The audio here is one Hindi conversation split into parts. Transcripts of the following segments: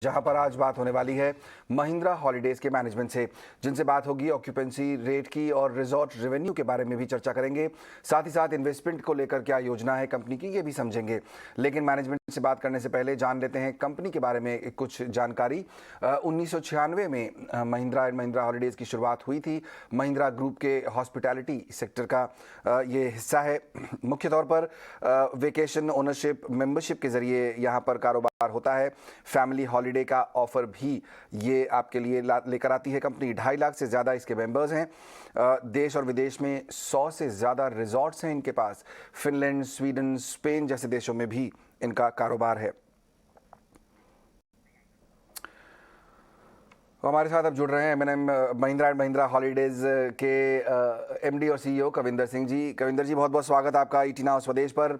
जहां पर आज बात होने वाली है महिंद्रा हॉलीडेज के मैनेजमेंट से, जिनसे बात होगी ऑक्यूपेंसी रेट की और रिजॉर्ट रेवेन्यू के बारे में भी चर्चा करेंगे। साथ ही साथ इन्वेस्टमेंट को लेकर क्या योजना है कंपनी की, ये भी समझेंगे। लेकिन मैनेजमेंट से बात करने से पहले जान लेते हैं कंपनी के बारे में कुछ जानकारी। 1996 में महिंद्रा एंड महिंद्रा हॉलीडेज की शुरुआत हुई थी। महिंद्रा ग्रुप के हॉस्पिटैलिटी सेक्टर का ये हिस्सा है। मुख्य तौर पर वेकेशन ओनरशिप मेंबरशिप के जरिए यहाँ पर कारोबार होता है। फैमिली हॉलीडे का ऑफर भी ये आपके लिए लेकर आती है कंपनी। 2.5 लाख से ज़्यादा इसके मेंबर्स हैं। देश और विदेश में 100 से ज़्यादा रिजॉर्ट्स हैं इनके पास। फिनलैंड, स्वीडन, स्पेन जैसे देशों में भी इनका कारोबार है। हमारे साथ अब जुड़ रहे हैं महिंद्रा एंड महिंद्रा हॉलीडेज के एमडी और सीईओ कविंदर सिंह जी। कविंदर जी, बहुत बहुत स्वागत आपका ईटी नाउ स्वदेश पर।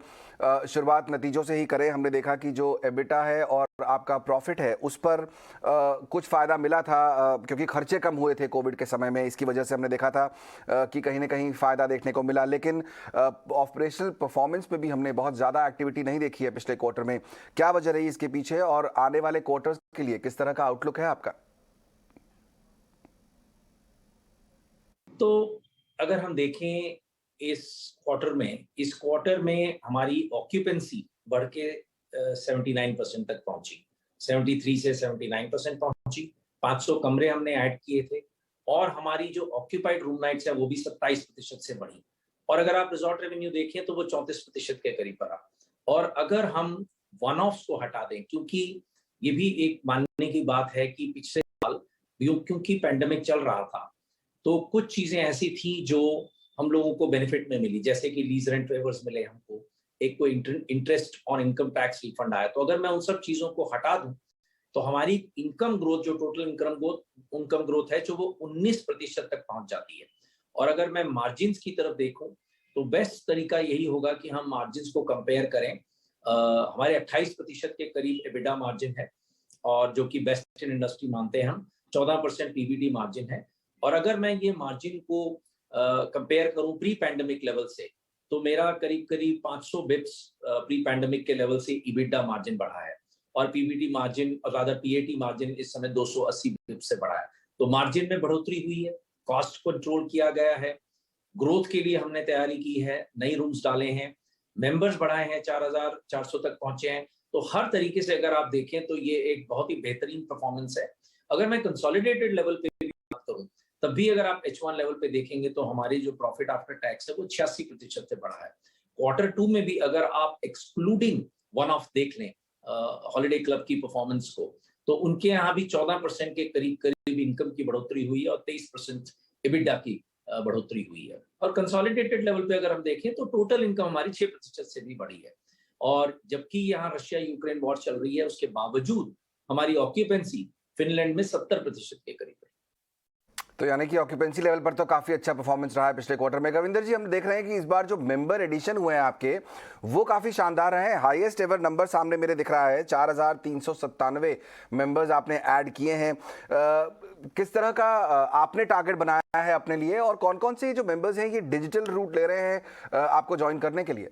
शुरुआत नतीजों से ही करें। हमने देखा कि जो एबिटा है और आपका प्रॉफिट है उस पर कुछ फ़ायदा मिला था, क्योंकि खर्चे कम हुए थे कोविड के समय में। इसकी वजह से हमने देखा था कि कहीं ना कहीं फ़ायदा देखने को मिला। लेकिन ऑपरेशनल परफॉर्मेंस पे भी हमने बहुत ज़्यादा एक्टिविटी नहीं देखी है पिछले क्वार्टर में। क्या वजह रही इसके पीछे, और आने वाले क्वार्टर्स के लिए किस तरह का आउटलुक है आपका? तो अगर हम देखें इस क्वार्टर में हमारी ऑक्यूपेंसी बढ़ के 79% तक पहुंची। 73 से 79% पहुंची। 500 कमरे हमने ऐड किए थे और हमारी जो ऑक्यूपाइड रूम नाइट्स है वो भी 27% से बढ़ी। और अगर आप रिजॉर्ट रेवेन्यू देखें तो वो 34% के करीब बढ़ा। और अगर हम वन ऑफ्स को हटा दें, क्योंकि ये भी एक मानने की बात है कि पिछले साल क्योंकि पैंडेमिक चल रहा था तो कुछ चीजें ऐसी थी जो हम लोगों को बेनिफिट में मिली, जैसे कि लीज रेंट वेवर्स मिले हमको, एक कोई interest on income tax refund आया। तो अगर मैं उन सब चीजों को हटा दूं तो हमारी इनकम ग्रोथ, जो टोटल इनकम ग्रोथ है, जो वो 19% तक पहुंच जाती है। और अगर मैं मार्जिन की तरफ देखूं तो बेस्ट तरीका यही होगा कि हम मार्जिन को कंपेयर करें। हमारे 28% के करीब एबिटा मार्जिन है और जो कि बेस्ट इन इंडस्ट्री मानते हैं हम। 14% पीबीटी मार्जिन है। और अगर मैं ये मार्जिन को कंपेयर करूं प्री पैंडेमिक लेवल से, तो मेरा करीब करीब 500 बिप्स प्री पैंडेमिक के लेवल से ईबिटा मार्जिन बढ़ा है और पीबीटी मार्जिन और ज्यादा पीएटी मार्जिन इस समय 280 बिप्स से बढ़ा है। तो मार्जिन में बढ़ोतरी हुई है, कॉस्ट कंट्रोल किया गया है, ग्रोथ के लिए हमने तैयारी की है, नई रूम्स डाले हैं, मेंबर्स बढ़ाए हैं, 4400 तक पहुंचे हैं। तो हर तरीके से अगर आप देखें तो ये एक बहुत ही बेहतरीन परफॉर्मेंस है। अगर मैं कंसोलिडेटेड लेवल पे बात करूं तब भी अगर आप H1 लेवल पे देखेंगे तो हमारी जो प्रॉफिट आफ्टर टैक्स है वो 86% से बढ़ा है। क्वार्टर 2 में भी अगर आप एक्सक्लूडिंग वन ऑफ देख लें हॉलिडे क्लब की परफॉर्मेंस को, तो उनके यहाँ भी 14% के करीब इनकम की बढ़ोतरी हुई है और 23% एबिटा की बढ़ोतरी हुई है। और कंसोलिडेटेड लेवल पे अगर हम देखें तो टोटल इनकम हमारी 6% से भी बढ़ी है। और जबकि यहाँ रशिया यूक्रेन वॉर चल रही है, उसके बावजूद हमारी ऑक्यूपेंसी फिनलैंड में 70% के करीब है। तो यानी कि ऑक्यूपेंसी लेवल पर तो काफ़ी अच्छा परफॉर्मेंस रहा है पिछले क्वार्टर में। कविंदर जी, हम देख रहे हैं कि इस बार जो मेंबर एडिशन हुए हैं आपके, वो काफ़ी शानदार हैं। हाईएस्ट एवर नंबर सामने मेरे दिख रहा है। 4397 मेंबर्स आपने ऐड किए हैं। किस तरह का आपने टारगेट बनाया है अपने लिए, और कौन कौन से जो मेंबर्स हैं ये डिजिटल रूट ले रहे हैं आपको ज्वाइन करने के लिए?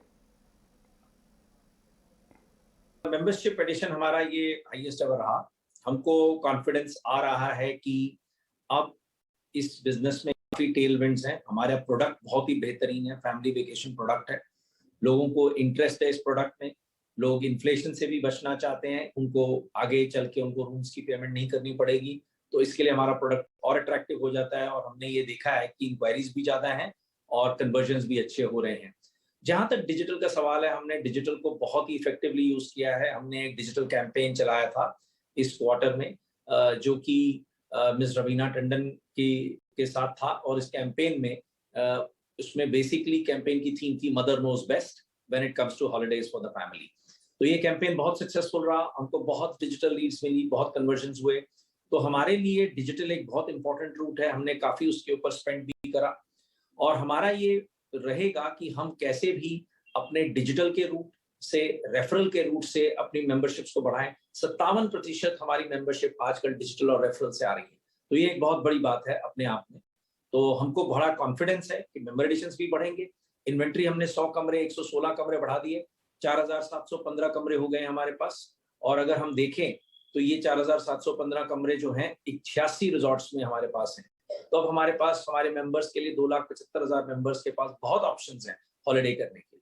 मेंबरशिप एडिशन हमारा ये हाईएस्ट एवर रहा। हमको कॉन्फिडेंस आ रहा है कि अब इस बिजनेस में काफी टेल विंड्स हैं। हमारा प्रोडक्ट बहुत ही बेहतरीन है, फैमिली वेकेशन प्रोडक्ट है। लोगों को इंटरेस्ट है इस प्रोडक्ट में। लोग इन्फ्लेशन से भी बचना चाहते हैं, उनको आगे चल के उनको रूम्स की पेमेंट नहीं करनी पड़ेगी, तो इसके लिए हमारा प्रोडक्ट और अट्रैक्टिव हो जाता है। और हमने ये देखा है कि इंक्वायरीज भी ज्यादा हैं और कन्वर्जन्स भी अच्छे हो रहे हैं। जहां तक डिजिटल का सवाल है, हमने डिजिटल को बहुत ही इफेक्टिवली यूज किया है। हमने एक डिजिटल कैंपेन चलाया था इस क्वार्टर में, जो कि मिस रवीना टंडन के साथ था। और इस कैंपेन में उसमें बेसिकली कैंपेन की थीम थी mother knows best when it comes to holidays for the family. तो ये कैंपेन बहुत सक्सेसफुल रहा। हमको बहुत डिजिटल लीड्स मिली, बहुत कन्वर्जन्स हुए। तो हमारे लिए डिजिटल एक बहुत इंपॉर्टेंट रूट है। हमने काफी उसके ऊपर स्पेंड भी करा और हमारा ये रहेगा कि हम कैसे भी अपने डिजिटल के रूट से, रेफरल के रूट से अपनी मेंबरशिप्स को बढ़ाएं। 57% हमारी मेंबरशिप आजकल डिजिटल और रेफरल से आ रही है। तो ये एक बहुत बड़ी बात है अपने आप में। तो हमको बड़ा कॉन्फिडेंस है कि मेंबर एडिशंस भी बढ़ेंगे। इन्वेंट्री हमने 100 कमरे 116 कमरे बढ़ा दिए, 4715 कमरे हो गए हमारे पास। और अगर हम देखें तो ये 4,715 कमरे जो हैं 86 रिजॉर्ट्स में हमारे पास हैं। तो अब हमारे पास हमारे मेंबर्स के लिए 2,75,000 मेंबर्स के पास बहुत ऑप्शंस हैं हॉलिडे करने के लिए।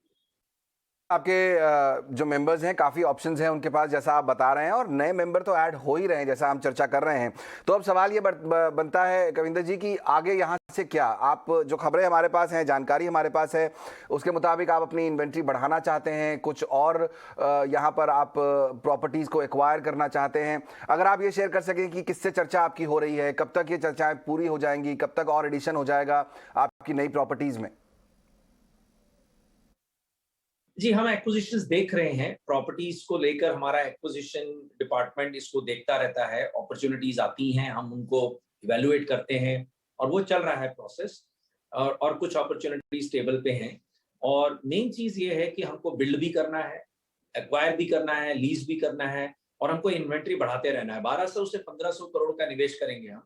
आपके जो मेंबर्स हैं काफ़ी ऑप्शंस हैं उनके पास, जैसा आप बता रहे हैं, और नए मेंबर तो ऐड हो ही रहे हैं जैसा हम चर्चा कर रहे हैं। तो अब सवाल ये बनता है कविंदर जी कि आगे यहाँ से क्या, आप जो खबरें हमारे पास हैं, जानकारी हमारे पास है, उसके मुताबिक आप अपनी इन्वेंट्री बढ़ाना चाहते हैं, कुछ और यहाँ पर आप प्रॉपर्टीज़ को एक्वायर करना चाहते हैं। अगर आप ये शेयर कर सकें कि किससे चर्चा आपकी हो रही है, कब तक ये चर्चाएँ पूरी हो जाएंगी, कब तक और एडिशन हो जाएगा आपकी नई प्रॉपर्टीज़ में? जी, हम एक्विजिशंस देख रहे हैं, प्रॉपर्टीज को लेकर हमारा एक्विजिशन डिपार्टमेंट इसको देखता रहता है, अपॉर्चुनिटीज आती हैं, हम उनको इवैल्यूएट करते हैं और वो चल रहा है प्रोसेस। और कुछ अपॉर्चुनिटीज टेबल पे हैं और मेन चीज ये है कि हमको बिल्ड भी करना है, एक्वायर भी करना है, लीज भी करना है और हमको इन्वेंट्री बढ़ाते रहना है। 1200 से 1500 करोड़ का निवेश करेंगे हम,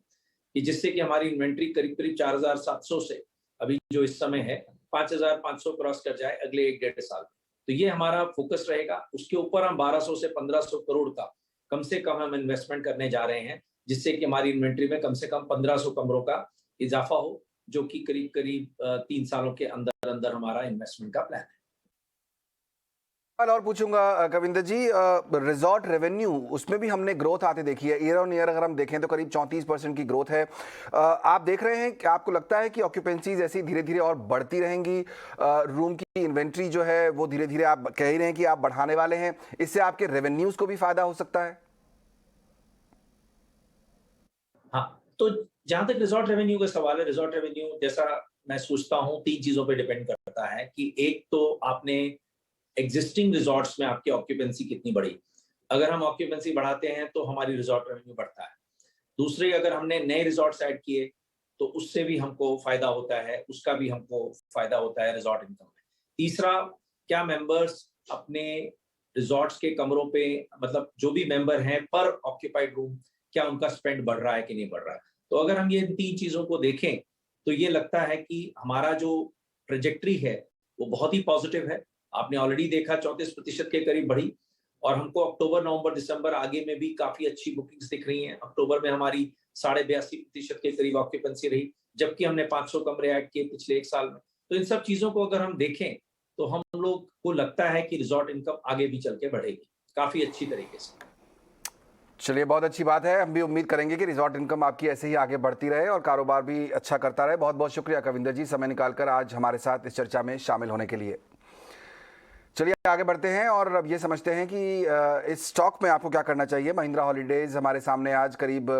कि जिससे कि हमारी इन्वेंट्री करीब-करीब 4,700 से अभी जो इस समय है 5,500 क्रॉस कर जाए अगले 1 डेढ़ साल। तो ये हमारा फोकस रहेगा। उसके ऊपर हम 1200 से 1500 करोड़ का कम से कम हम इन्वेस्टमेंट करने जा रहे हैं, जिससे कि हमारी इन्वेंट्री में कम से कम 1500 कमरों का इजाफा हो, जो कि करीब-करीब 3 सालों के अंदर हमारा इन्वेस्टमेंट का प्लान है। सवाल और पूछूंगा कविंदर जी, रिजॉर्ट रेवेन्यू उसमें भी हमने ग्रोथ आते देखी है। ईयर ऑन ईयर अगर हम देखें तो करीब 34% की ग्रोथ है। आप देख रहे हैं कि आपको लगता है कि ऑक्यूपेंसीज ऐसी धीरे धीरे और बढ़ती रहेंगी, रूम की इन्वेंट्री जो है वो धीरे धीरे आप कह ही रहे हैं कि आप बढ़ाने वाले हैं, इससे आपके रेवेन्यूज को भी फायदा हो सकता है? हाँ, तो जहां तक रिजॉर्ट रेवेन्यू का सवाल है, रिजॉर्ट रेवेन्यू जैसा मैं सोचता हूँ 3 चीजों पे डिपेंड करता है कि एक तो आपने एग्जिस्टिंग रिजॉर्ट्स में आपकी ऑक्यूपेंसी कितनी बढ़ी। अगर हम ऑक्यूपेंसी बढ़ाते हैं तो हमारी रिजॉर्ट रेवेन्यू बढ़ता है। दूसरे, अगर हमने नए रिजॉर्ट्स ऐड किए तो उससे भी हमको फायदा होता है, उसका भी हमको फायदा होता है रिजॉर्ट इनकम में। तीसरा, क्या मेंबर्स अपने रिजॉर्ट्स के कमरों पे, मतलब जो भी मेंबर हैं पर ऑक्यूपाइड रूम, क्या उनका स्पेंड बढ़ रहा है कि नहीं बढ़ रहा है। तो अगर हम ये 3 चीजों को देखें तो ये लगता है कि हमारा जो ट्रेजेक्टरी है वो बहुत ही पॉजिटिव है। आपने ऑलरेडी देखा 34% के करीब बढ़ी और हमको अक्टूबर, नवंबर, दिसंबर आगे में भी काफी अच्छी बुकिंग्स दिख रही हैं। अक्टूबर में हमारी 82.5% के करीब ऑक्यूपेंसी रही, जबकि हमने 500 कमरे ऐड किए पिछले 1 साल में। तो इन सब चीजों को अगर हम देखें तो हम लोग को लगता है कि रिजॉर्ट इनकम आगे भी चल के बढ़ेगी काफी अच्छी तरीके से। चलिए, बहुत अच्छी बात है। हम भी उम्मीद करेंगे कि रिजॉर्ट इनकम आपकी ऐसे ही आगे बढ़ती रहे और कारोबार भी अच्छा करता रहे। बहुत बहुत शुक्रिया कविंदर जी, समय निकालकर आज हमारे साथ इस चर्चा में शामिल होने के लिए। चलिए आगे बढ़ते हैं और अब ये समझते हैं कि इस स्टॉक में आपको क्या करना चाहिए। महिंद्रा हॉलीडेज हमारे सामने आज करीब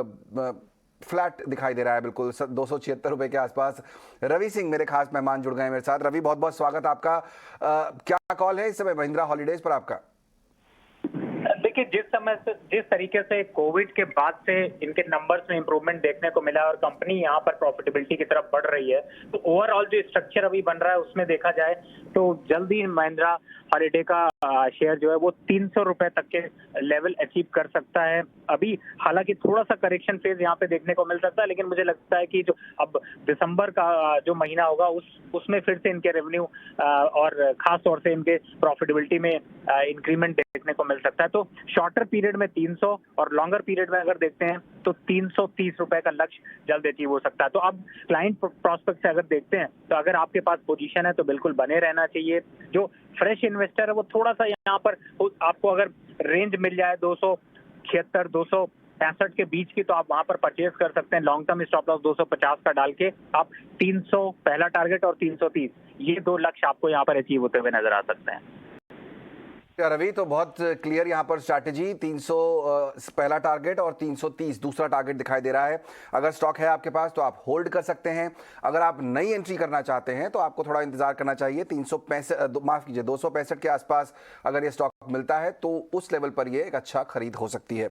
फ्लैट दिखाई दे रहा है, बिल्कुल 276 रुपए के आसपास। रवि सिंह मेरे खास मेहमान जुड़ गए हैं मेरे साथ। रवि, बहुत बहुत स्वागत आपका। क्या कॉल है इस समय महिंद्रा हॉलीडेज पर आपका? देखिए, जिस तरीके से कोविड के बाद से इनके नंबर्स में इंप्रूवमेंट देखने को मिला और कंपनी यहाँ पर प्रॉफिटेबिलिटी की तरफ बढ़ रही है, तो ओवरऑल जो स्ट्रक्चर अभी बन रहा है उसमें देखा जाए तो जल्दी महिंद्रा हॉलीडे का शेयर जो है वो 300 रुपए तक के लेवल अचीव कर सकता है। अभी हालांकि थोड़ा सा करेक्शन फेज यहाँ पे देखने को मिल सकता है, लेकिन मुझे लगता है कि जो अब दिसंबर का जो महीना होगा उसमें फिर से इनके रेवेन्यू और खास तौर से इनके प्रॉफिटेबिलिटी में इंक्रीमेंट देखने को मिल सकता है। तो शॉर्टर पीरियड में 300 और लॉन्गर पीरियड में अगर देखते हैं तो 330 रुपए का लक्ष्य जल्द अचीव हो सकता है। तो अब क्लाइंट प्रोस्पेक्ट से अगर देखते हैं तो अगर आपके पास पोजीशन है तो बिल्कुल बने रहना चाहिए। जो फ्रेश इन्वेस्टर है वो थोड़ा सा यहाँ पर आपको अगर रेंज मिल जाए 276 265 के बीच की, तो आप वहां पर परचेज कर सकते हैं। लॉन्ग टर्म स्टॉप लॉस 250 का डाल के आप 300 पहला टारगेट और 330 ये 2 लक्ष्य आपको यहाँ पर अचीव होते हुए नजर आ सकते हैं। रवि, तो बहुत क्लियर यहाँ पर स्ट्रैटेजी, 300 पहला टारगेट और 330 दूसरा टारगेट दिखाई दे रहा है। अगर स्टॉक है आपके पास तो आप होल्ड कर सकते हैं। अगर आप नई एंट्री करना चाहते हैं तो आपको थोड़ा इंतजार करना चाहिए। 265 के आसपास अगर ये स्टॉक मिलता है तो उस लेवल पर ये एक अच्छा खरीद हो सकती है।